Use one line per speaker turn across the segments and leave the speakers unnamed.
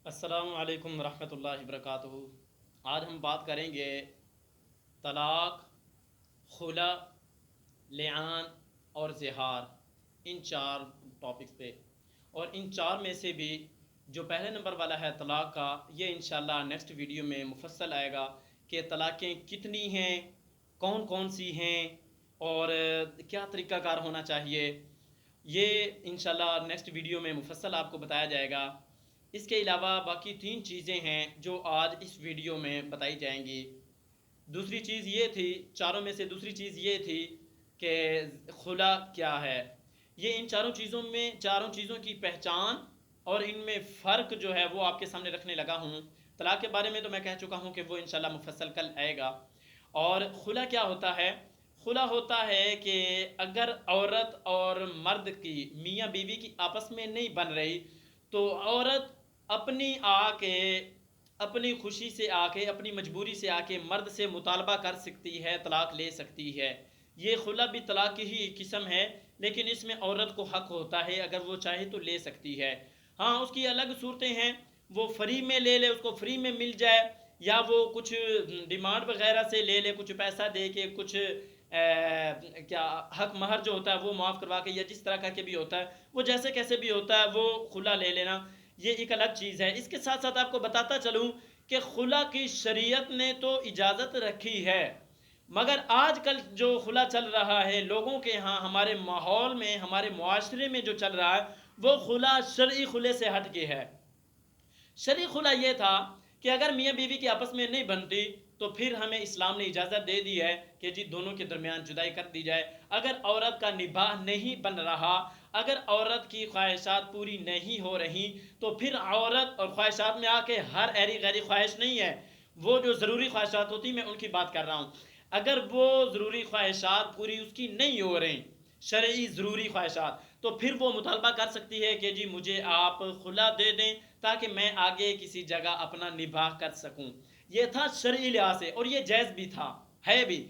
السلام علیکم ورحمۃ اللہ وبرکاتہ۔ آج ہم بات کریں گے طلاق، خلا، لعان اور زہار، ان چار ٹاپکس پہ۔ اور ان چار میں سے بھی جو پہلے نمبر والا ہے طلاق کا، یہ انشاءاللہ نیکسٹ ویڈیو میں مفصل آئے گا کہ طلاقیں کتنی ہیں، کون کون سی ہیں اور کیا طریقہ کار ہونا چاہیے۔ یہ انشاءاللہ نیکسٹ ویڈیو میں مفصل آپ کو بتایا جائے گا۔ اس کے علاوہ باقی 3 چیزیں ہیں جو آج اس ویڈیو میں بتائی جائیں گی۔ دوسری چیز یہ تھی، چاروں میں سے دوسری چیز یہ تھی کہ خلا کیا ہے۔ یہ ان چاروں چیزوں کی پہچان اور ان میں فرق جو ہے وہ آپ کے سامنے رکھنے لگا ہوں۔ طلاق کے بارے میں تو میں کہہ چکا ہوں کہ وہ انشاءاللہ مفصل کل آئے گا۔ اور خلا کیا ہوتا ہے؟ خلا ہوتا ہے کہ اگر عورت اور مرد کی، میاں بیوی کی آپس میں نہیں بن رہی تو عورت اپنی خوشی سے آ کے، اپنی مجبوری سے آ کے مرد سے مطالبہ کر سکتی ہے، طلاق لے سکتی ہے۔ یہ خلا بھی طلاق کی ہی قسم ہے، لیکن اس میں عورت کو حق ہوتا ہے، اگر وہ چاہے تو لے سکتی ہے۔ ہاں، اس کی الگ صورتیں ہیں، وہ فری میں لے لے، اس کو فری میں مل جائے، یا وہ کچھ ڈیمانڈ وغیرہ سے لے لے، کچھ پیسہ دے کے، کچھ کیا حق مہر جو ہوتا ہے وہ معاف کروا کے، یا جس طرح کا کے بھی ہوتا ہے، وہ جیسے کیسے بھی ہوتا ہے، وہ خلا لے لینا یہ ایک الگ چیز ہے۔ اس کے ساتھ ساتھ آپ کو بتاتا چلوں کہ خلا کی شریعت نے تو اجازت رکھی ہے، مگر آج کل جو خلا چل رہا ہے لوگوں کے ہاں، ہمارے ماحول میں، ہمارے معاشرے میں جو چل رہا ہے وہ خلا شرعی خلے سے ہٹ کے ہے۔ شرعی خلا یہ تھا کہ اگر میاں بیوی کی آپس میں نہیں بنتی تو پھر ہمیں اسلام نے اجازت دے دی ہے کہ جی دونوں کے درمیان جدائی کر دی جائے۔ اگر عورت کا نباہ نہیں بن رہا، اگر عورت کی خواہشات پوری نہیں ہو رہی تو پھر عورت، اور خواہشات میں آ کے ہر ایری غیری خواہش نہیں ہے، وہ جو ضروری خواہشات ہوتی میں ان کی بات کر رہا ہوں، اگر وہ ضروری خواہشات پوری اس کی نہیں ہو رہی، شرعی ضروری خواہشات، تو پھر وہ مطالبہ کر سکتی ہے کہ جی مجھے آپ خلا دے دیں تاکہ میں آگے کسی جگہ اپنا نباہ کر سکوں۔ یہ تھا شرعی لحاظ سے، اور یہ جائز بھی تھا، ہے بھی۔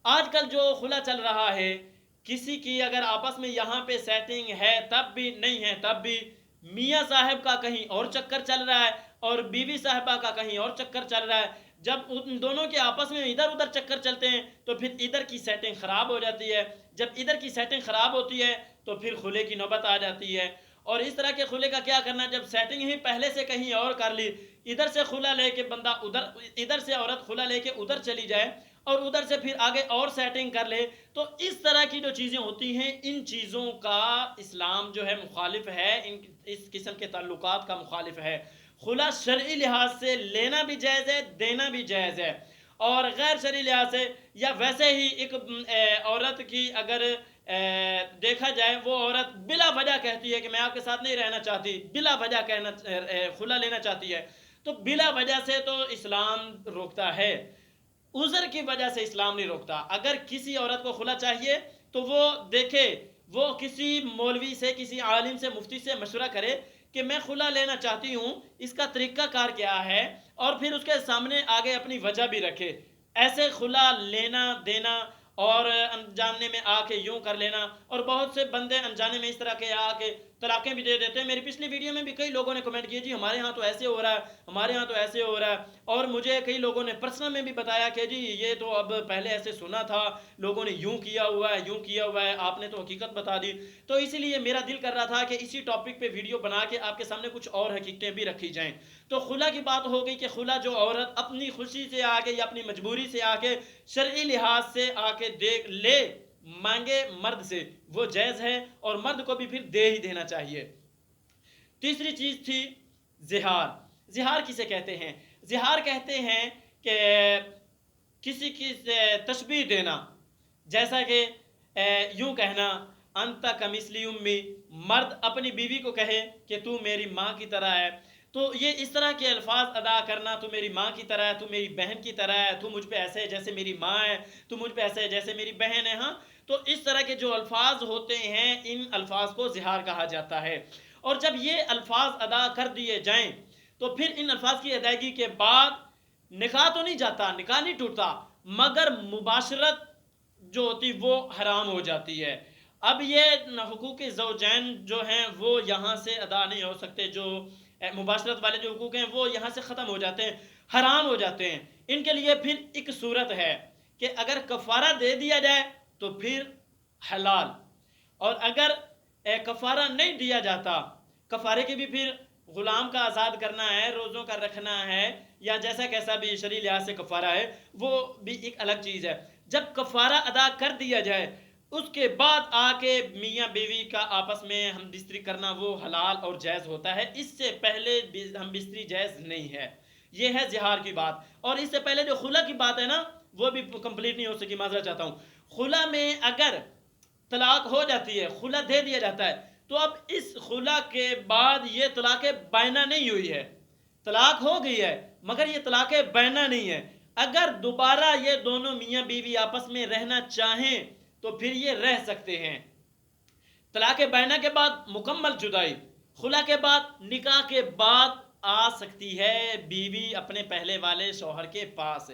آج کل جو خلا چل رہا ہے، کسی کی اگر آپس میں یہاں پہ سیٹنگ ہے تب بھی، نہیں ہے تب بھی، میاں صاحب کا کہیں اور چکر چل رہا ہے اور بیوی صاحبہ کا کہیں اور چکر چل رہا ہے، جب ان دونوں کے آپس میں ادھر ادھر چکر چلتے ہیں تو پھر ادھر کی سیٹنگ خراب ہو جاتی ہے۔ جب ادھر کی سیٹنگ خراب ہوتی ہے تو پھر خلے کی نوبت آ جاتی ہے۔ اور اس طرح کے خلے کا کیا کرنا، جب سیٹنگ ہی پہلے سے کہیں اور کر لی، ادھر سے خلا لے کے بندہ ادھر سے عورت خلا لے کے ادھر چلی جائے اور ادھر سے پھر آگے اور سیٹنگ کر لے، تو اس طرح کی جو چیزیں ہوتی ہیں ان چیزوں کا اسلام جو ہے مخالف ہے، اس قسم کے تعلقات کا مخالف ہے۔ خلا شرعی لحاظ سے لینا بھی جائز ہے، دینا بھی جائز ہے، اور غیر شرعی لحاظ سے یا ویسے ہی ایک عورت کی اگر دیکھا جائے، وہ عورت بلا وجہ کہتی ہے کہ میں آپ کے ساتھ نہیں رہنا چاہتی، بلا وجہ خلا لینا چاہتی ہے، تو بلا وجہ سے تو اسلام روکتا ہے، عذر کی وجہ سے اسلام نہیں روکتا۔ اگر کسی عورت کو خلا چاہیے تو وہ دیکھے، وہ کسی مولوی سے، کسی عالم سے، مفتی سے مشورہ کرے کہ میں خلا لینا چاہتی ہوں، اس کا طریقہ کار کیا ہے، اور پھر اس کے سامنے آگے اپنی وجہ بھی رکھے۔ ایسے خلا لینا دینا اور انجانے میں آ کے یوں کر لینا، اور بہت سے بندے انجانے میں اس طرح کے آ کے طلاقیں بھی دے دیتے ہیں۔ میری پچھلی ویڈیو میں بھی کئی لوگوں نے کمنٹ کیا جی ہمارے ہاں تو ایسے ہو رہا ہے، ہمارے ہاں تو ایسے ہو رہا ہے، اور مجھے کئی لوگوں نے پرسنل میں بھی بتایا کہ جی یہ تو اب پہلے ایسے سنا تھا، لوگوں نے یوں کیا ہوا ہے، یوں کیا ہوا ہے، آپ نے تو حقیقت بتا دی۔ تو اسی لیے میرا دل کر رہا تھا کہ اسی ٹاپک پہ ویڈیو بنا کے آپ کے سامنے کچھ اور حقیقتیں بھی رکھی جائیں۔ تو خلا کی بات ہو گئی کہ خلا جو عورت اپنی خوشی سے آ کے یا اپنی مجبوری سے آ کے، شرعی لحاظ سے آ کے دیکھ لے، مانگے مرد سے، وہ جائز ہے، اور مرد کو بھی پھر دے ہی دینا چاہیے۔ تیسری چیز تھی زہار۔ زہار کسے کہتے ہیں؟ زہار کہتے ہیں کہ کسی کی تشبیہ دینا، جیسا کہ یوں کہنا انت کمثلی امی، مرد اپنی بیوی کو کہے کہ تو میری ماں کی طرح ہے، تو یہ اس طرح کے الفاظ ادا کرنا، تو میری ماں کی طرح ہے، تو میری بہن کی طرح ہے، تو مجھ پہ ایسے ہے جیسے میری ماں ہے، تو مجھ پہ ایسے ہے جیسے میری بہن ہے۔ ہاں، تو اس طرح کے جو الفاظ ہوتے ہیں ان الفاظ کو زہار کہا جاتا ہے۔ اور جب یہ الفاظ ادا کر دیے جائیں تو پھر ان الفاظ کی ادائیگی کے بعد نکاح تو نہیں جاتا، نکاح نہیں ٹوٹتا، مگر مباشرت جو ہوتی وہ حرام ہو جاتی ہے۔ اب یہ حقوق زوجین جو ہیں وہ یہاں سے ادا نہیں ہو سکتے، جو مباشرت والے جو حقوق ہیں وہ یہاں سے ختم ہو جاتے ہیں، حرام ہو جاتے ہیں۔ ان کے لیے پھر ایک صورت ہے کہ اگر کفارہ دے دیا جائے تو پھر حلال، اور اگر کفارہ نہیں دیا جاتا، کفارے کی بھی پھر غلام کا آزاد کرنا ہے، روزوں کا رکھنا ہے، یا جیسا کیسا بھی شرعی لحاظ سے کفارہ ہے، وہ بھی ایک الگ چیز ہے۔ جب کفارہ ادا کر دیا جائے اس کے بعد آ کے میاں بیوی کا آپس میں ہم بستری کرنا وہ حلال اور جائز ہوتا ہے، اس سے پہلے ہم بستری جائز نہیں ہے۔ یہ ہے زہار کی بات۔ اور اس سے پہلے جو خلا کی بات ہے نا وہ بھی کمپلیٹ نہیں ہو سکی، معذرت چاہتا ہوں۔ خلا میں اگر طلاق ہو جاتی ہے، خلا دے دیا جاتا ہے، تو اب اس خلا کے بعد یہ طلاق بائنہ نہیں ہوئی ہے، طلاق ہو گئی ہے مگر یہ طلاق بائنہ نہیں ہے۔ اگر دوبارہ یہ دونوں میاں بیوی آپس میں رہنا چاہیں تو پھر یہ رہ سکتے ہیں۔ طلاق بائنہ کے بعد مکمل جدائی، خلا کے بعد نکاح کے بعد آ سکتی ہے بیوی اپنے پہلے والے شوہر کے پاس۔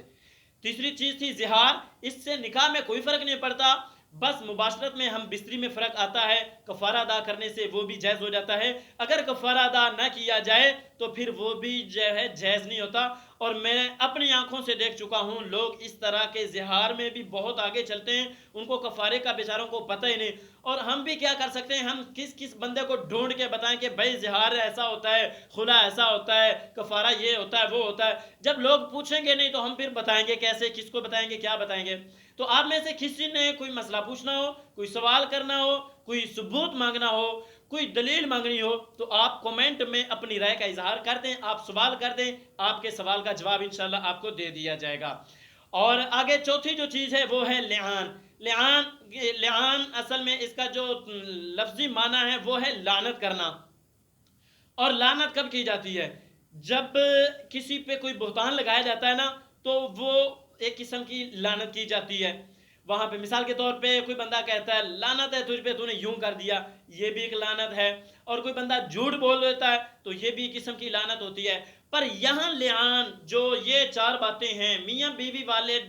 تیسری چیز تھی زہار، اس سے نکاح میں کوئی فرق نہیں پڑتا، بس مباشرت میں ہم بستری میں فرق آتا ہے، کفارہ ادا کرنے سے وہ بھی جائز ہو جاتا ہے۔ اگر کفارہ ادا نہ کیا جائے تو پھر وہ بھی جو ہے جائز نہیں ہوتا۔ اور میں اپنی آنکھوں سے دیکھ چکا ہوں لوگ اس طرح کے زہار میں بھی بہت آگے چلتے ہیں، ان کو کفارے کا بیچاروں کو پتہ ہی نہیں۔ اور ہم بھی کیا کر سکتے ہیں، ہم کس بندے کو ڈھونڈ کے بتائیں کہ بھائی زہار ایسا ہوتا ہے، خلا ایسا ہوتا ہے، کفارہ یہ ہوتا ہے وہ ہوتا ہے۔ جب لوگ پوچھیں گے نہیں تو ہم پھر بتائیں گے کیسے، کس کو بتائیں گے، کیا بتائیں گے؟ تو آپ میں سے کسی نے کوئی مسئلہ پوچھنا ہو، کوئی سوال کرنا ہو، کوئی ثبوت مانگنا ہو، کوئی دلیل مانگنی ہو، تو آپ کومنٹ میں اپنی رائے کا اظہار کر دیں، آپ سوال کر دیں، آپ کے سوال کا جواب انشاءاللہ آپ کو دے دیا جائے گا۔ اور آگے چوتھی جو چیز ہے وہ ہے لعان۔ لعان اصل میں اس کا جو لفظی معنی ہے وہ ہے لعنت کرنا۔ اور لعنت کب کی جاتی ہے؟ جب کسی پہ کوئی بہتان لگایا جاتا ہے نا تو وہ ایک قسم کی لعنت کی جاتی ہے۔ وہاں پہ مثال کے طور پہ کوئی بندہ کہتا ہے لعنت ہے تجھ پہ، تو نے یوں کر دیا، یہ بھی ایک لعنت ہے۔ اور کوئی بندہ جھوٹ بول دیتا ہے تو یہ بھی قسم کی لعنت ہوتی ہے۔ پر یہاں لعان جو یہ چار باتیں ہیں، میاں بیوی والے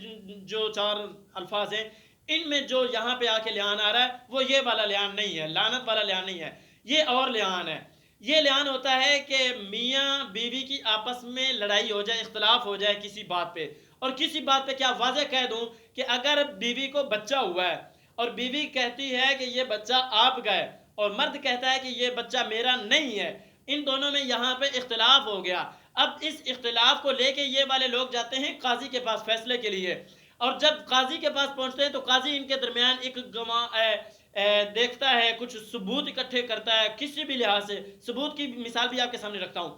جو چار الفاظ ہیں، ان میں جو یہاں پہ آ کے لعان آ رہا ہے وہ یہ والا لعان نہیں ہے، لعنت والا لعان نہیں ہے، یہ اور لعان ہے۔ یہ لعان ہوتا ہے کہ میاں بیوی کی آپس میں لڑائی ہو جائے، اختلاف ہو جائے کسی بات پہ، اور کسی بات پہ کیا واضح کہہ دوں کہ اگر بیوی کو بچہ ہوا ہے اور بیوی کہتی ہے کہ یہ بچہ آپ کا ہے اور مرد کہتا ہے کہ یہ بچہ میرا نہیں ہے، ان دونوں میں یہاں پہ اختلاف ہو گیا۔ اب اس اختلاف کو لے کے یہ والے لوگ جاتے ہیں قاضی کے پاس فیصلے کے لیے، اور جب قاضی کے پاس پہنچتے ہیں تو قاضی ان کے درمیان ایک گواہ دیکھتا ہے، کچھ ثبوت اکٹھے کرتا ہے، کسی بھی لحاظ سے ثبوت کی مثال بھی آپ کے سامنے رکھتا ہوں۔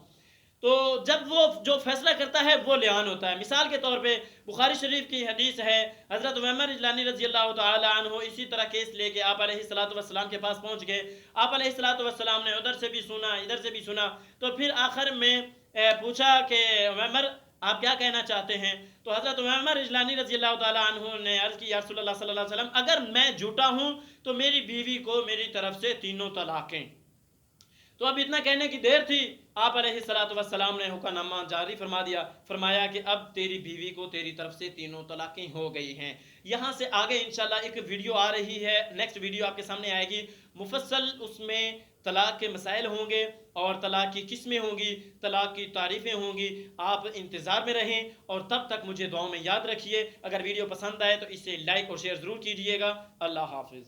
تو جب وہ جو فیصلہ کرتا ہے وہ لعان ہوتا ہے۔ مثال کے طور پہ بخاری شریف کی حدیث ہے، حضرت عمر اجلانی رضی اللہ تعالی عنہ اسی طرح کیس لے کے آپ علیہ السلام کے پاس پہنچ گئے۔ آپ علیہ السلام نے ادھر سے بھی سنا، ادھر سے بھی سنا، تو پھر آخر میں پوچھا کہ عمر آپ کیا کہنا چاہتے ہیں؟ تو حضرت عمر اجلانی رضی اللہ تعالی عنہ نے عرض کی یا رسول اللہ صلی اللہ علیہ وسلم، اگر میں جھوٹا ہوں تو میری بیوی کو میری طرف سے 3 طلاقیں۔ تو اب اتنا کہنے کی دیر تھی، آپ علیہ السلام نے حکم نامہ جاری فرما دیا، فرمایا کہ اب تیری بیوی کو تیری طرف سے 3 طلاقیں ہو گئی ہیں۔ یہاں سے آگے انشاءاللہ ایک ویڈیو آ رہی ہے، نیکسٹ ویڈیو آپ کے سامنے آئے گی، مفصل اس میں طلاق کے مسائل ہوں گے اور طلاق کی قسمیں ہوں گی، طلاق کی تعریفیں ہوں گی۔ آپ انتظار میں رہیں اور تب تک مجھے دعاؤں میں یاد رکھیے۔ اگر ویڈیو پسند آئے تو اسے لائک اور شیئر ضرور کیجیے گا۔ اللہ حافظ۔